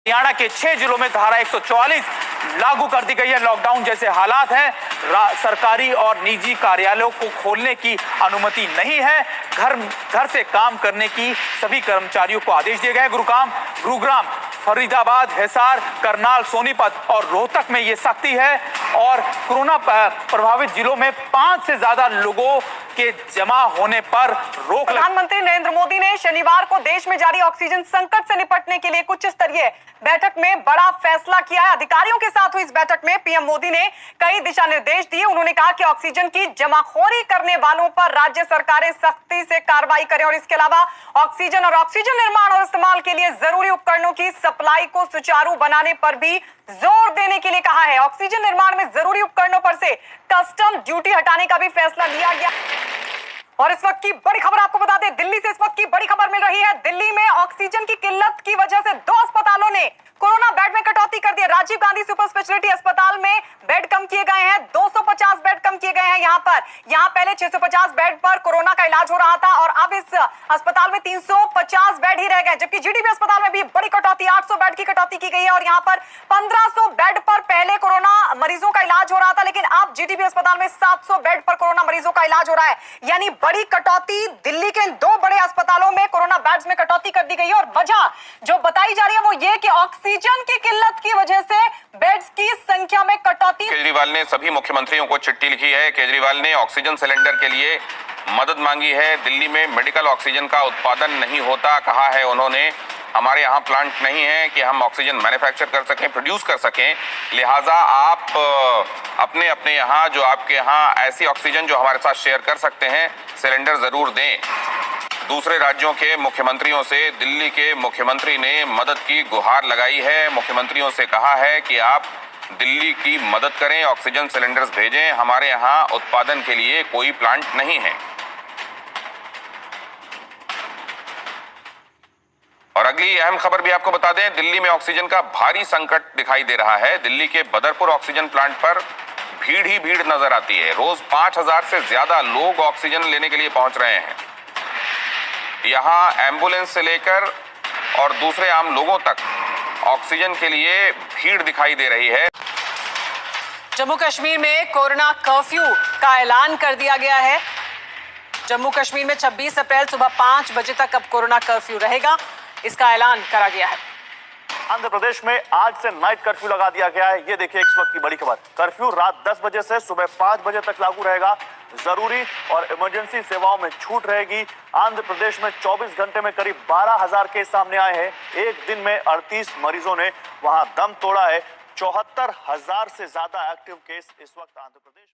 हरियाणा के 6 जिलों में धारा 144 लागू कर दी गई है। लॉकडाउन जैसे हालात हैं, सरकारी और निजी कार्यालयों को खोलने की अनुमति नहीं है। घर से काम करने की सभी कर्मचारियों को आदेश दिए गए। गुरुग्राम, फरीदाबाद, हिसार, करनाल, सोनीपत और रोहतक में ये सख्ती है और कोरोना प्रभावित जिलों में 5 से ज्यादा लोगों के जमा होने पर रोक। प्रधानमंत्री नरेंद्र मोदी ने शनिवार को देश में जारी ऑक्सीजन संकट से निपटने के लिए उच्च स्तरीय बैठक में बड़ा फैसला किया है। अधिकारियों के साथ हुई इस बैठक में पीएम मोदी ने कई दिशा निर्देश दिए। उन्होंने कहा कि ऑक्सीजन की जमाखोरी करने वालों पर राज्य सरकारें सख्ती से कार्रवाई करें और इसके अलावा ऑक्सीजन निर्माण और इस्तेमाल के लिए जरूरी उपकरणों की सप्लाई को सुचारू बनाने पर भी जोर देने के लिए कहा है। ऑक्सीजन निर्माण में जरूरी उपकरणों पर से कस्टम ड्यूटी हटाने का भी फैसला लिया गया। और इस वक्त की बड़ी खबर आपको बता दें, दिल्ली से इस वक्त की बड़ी खबर मिल रही है। दिल्ली में ऑक्सीजन की किल्लत की वजह से 2 अस्पतालों ने कोरोना बेड में कटौती कर दी है। राजीव गांधी सुपर स्पेशलिटी अस्पताल में बेड कम किए गए हैं, 250 बेड कम किए गए हैं। यहाँ पहले 650 बेड पर कोरोना का इलाज हो रहा था और अब इस अस्पताल में 350 बेड ही रह गए। जबकि जीडीबी अस्पताल में भी बड़ी कटौती, 800 बेड की कटौती की गई है और यहाँ पर 1500 बेड पर पहले कोरोना मरीजों का इलाज हो रहा था, लेकिन अब जीडीबी अस्पताल में 700 बेड पर कोरोना मरीजों का इलाज हो रहा है। यानी बड़ी कटौती, दिल्ली के 2 बड़े अस्पतालों में कोरोना बेड्स में कटौती कर दी गई है। और वजह जो बताई जा रही है वो ये कि ऑक्सीजन की किल्लत की वजह से बेड्स की संख्या में कटौती। केजरीवाल ने सभी मुख्यमंत्रियों को चिट्ठी लिखी है। केजरीवाल ने ऑक्सीजन सिलेंडर के लिए मदद मांगी है। दिल्ली में मेडिकल ऑक्सीजन का उत्पादन नहीं होता, कहा है उन्होंने। हमारे यहाँ प्लांट नहीं है कि हम ऑक्सीजन मैन्युफैक्चर कर सकें, प्रोड्यूस कर सकें, लिहाजा आप अपने यहाँ जो आपके यहाँ ऐसी ऑक्सीजन जो हमारे साथ शेयर कर सकते हैं, सिलेंडर जरूर दें। दूसरे राज्यों के मुख्यमंत्रियों से दिल्ली के मुख्यमंत्री ने मदद की गुहार लगाई है। मुख्यमंत्रियों से कहा है कि आप दिल्ली की मदद करें, ऑक्सीजन सिलेंडर्स भेजें, हमारे यहाँ उत्पादन के लिए कोई प्लांट नहीं है। और अगली अहम खबर भी आपको बता दें, दिल्ली में ऑक्सीजन का भारी संकट दिखाई दे रहा है। दिल्ली के बदरपुर ऑक्सीजन प्लांट पर भीड़ ही भीड़ नजर आती है। रोज 5000 से ज्यादा लोग ऑक्सीजन लेने के लिए पहुंच रहे हैं। यहाँ एम्बुलेंस से लेकर और दूसरे आम लोगों तक ऑक्सीजन के लिए भीड़ दिखाई दे रही है। जम्मू कश्मीर में कोरोना कर्फ्यू का ऐलान कर दिया गया है। जम्मू कश्मीर में 26 अप्रैल सुबह 5 बजे तक अब कोरोना कर्फ्यू रहेगा, इसका ऐलान करा गया है। आंध्र प्रदेश में आज से नाइट कर्फ्यू लगा दिया गया है। ये देखिए इस वक्त की बड़ी खबर। कर्फ्यू रात 10 बजे से सुबह 5 बजे तक लागू रहेगा। जरूरी और इमरजेंसी सेवाओं में छूट रहेगी। आंध्र प्रदेश में 24 घंटे में करीब 12,000 केस सामने आए हैं। एक दिन में 38 मरीजों ने वहां दम तोड़ा है। 74,000 से ज्यादा एक्टिव केस इस वक्त आंध्र प्रदेश